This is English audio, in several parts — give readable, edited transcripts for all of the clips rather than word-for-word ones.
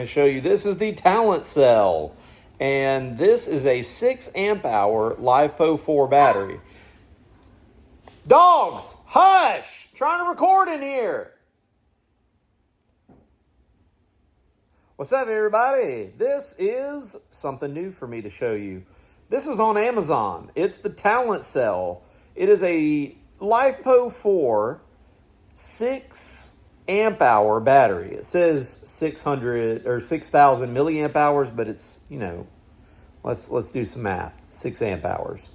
To show you, this is the TalentCell, and this is a 6 amp hour LiFePO 4 battery. Dogs, hush! Trying to record in here. What's up, everybody? This is something new for me to show you. This is on Amazon. It's the TalentCell. It is a LiFePO 4 6 amp hour battery. It says 600 or 6,000 milliamp hours, but it's, let's do some math. 6 amp hours.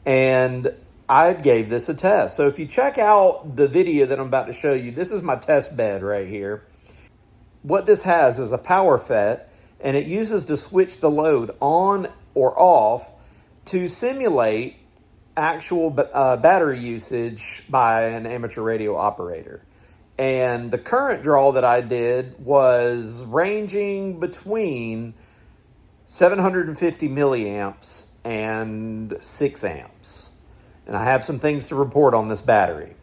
And I gave this a test. So if you check out the video that I'm about to show you, this is my test bed right here. What this has is a power FET, and it uses to switch the load on or off to simulate actual battery usage by an amateur radio operator. And the current draw that I did was ranging between 750 milliamps and 6 amps. And I have some things to report on this battery.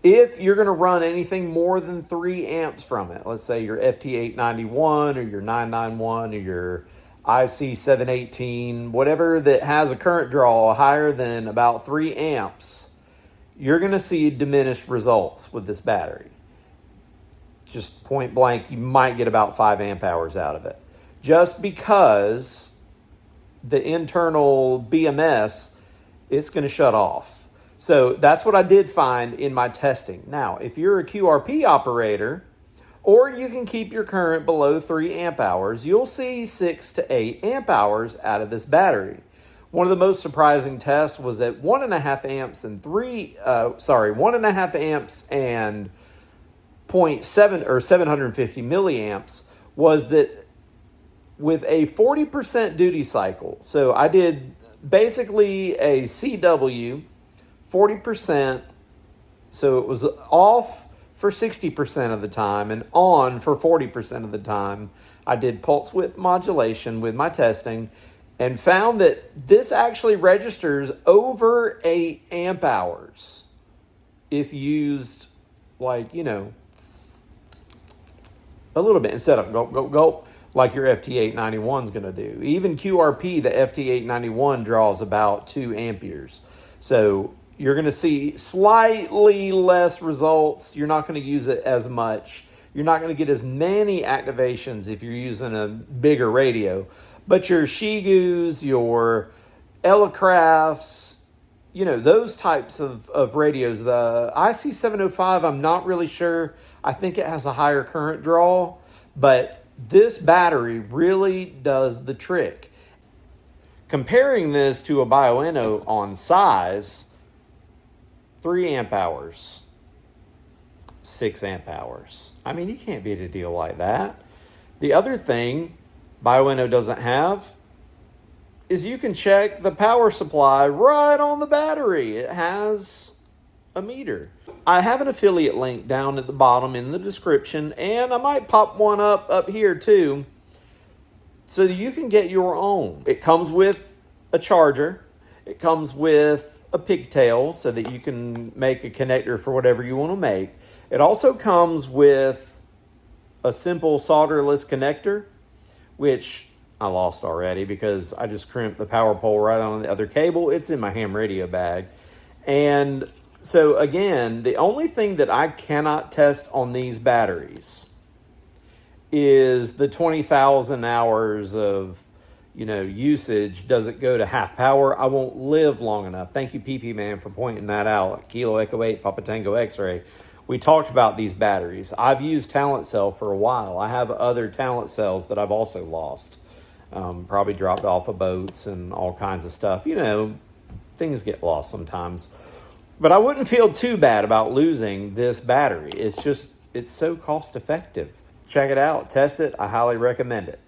If you're going to run anything more than 3 amps from it, let's say your FT891 or your 991 or your IC718, whatever that has a current draw higher than about 3 amps, you're going to see diminished results with this battery. Just point blank, you might get about 5 amp hours out of it. Just because the internal BMS, it's going to shut off. So that's what I did find in my testing. Now, if you're a QRP operator, or you can keep your current below 3 amp hours, you'll see 6 to 8 amp hours out of this battery. One of the most surprising tests was at 1.5 amps and 1.5 amps and 0.7 or 750 milliamps, was that with a 40% duty cycle. So I did basically a CW 40%. So it was off for 60% of the time and on for 40% of the time. I did pulse width modulation with my testing and found that this actually registers over 8 amp hours if used a little bit instead of go like your FT891 is going to do. Even QRP, the FT891 draws about 2 amperes. So you're going to see slightly less results. You're not going to use it as much. You're not going to get as many activations if you're using a bigger radio. But your Shigus, your Elecrafts, those types of radios. The IC705, I'm not really sure. I think it has a higher current draw, but this battery really does the trick. Comparing this to a Bioenno on size, 3 amp hours, 6 amp hours. I mean, you can't beat a deal like that. The other thing Bioenno doesn't have is you can check the power supply right on the battery. It has a meter. I have an affiliate link down at the bottom in the description, and I might pop one up here too, so that you can get your own. It comes with a charger. It comes with a pigtail so that you can make a connector for whatever you want to make. It also comes with a simple solderless connector, which I lost already because I just crimped the power pole right on the other cable. It's in my ham radio bag. And so again, the only thing that I cannot test on these batteries is the 20,000 hours of, usage. Does it go to half power? I won't live long enough. Thank you, PP Man, for pointing that out. Kilo Echo 8, Papa Tango X-Ray. We talked about these batteries. I've used TalentCell for a while. I have other TalentCells that I've also lost. Probably dropped off of boats and all kinds of stuff. Things get lost sometimes. But I wouldn't feel too bad about losing this battery. It's so cost effective. Check it out. Test it. I highly recommend it.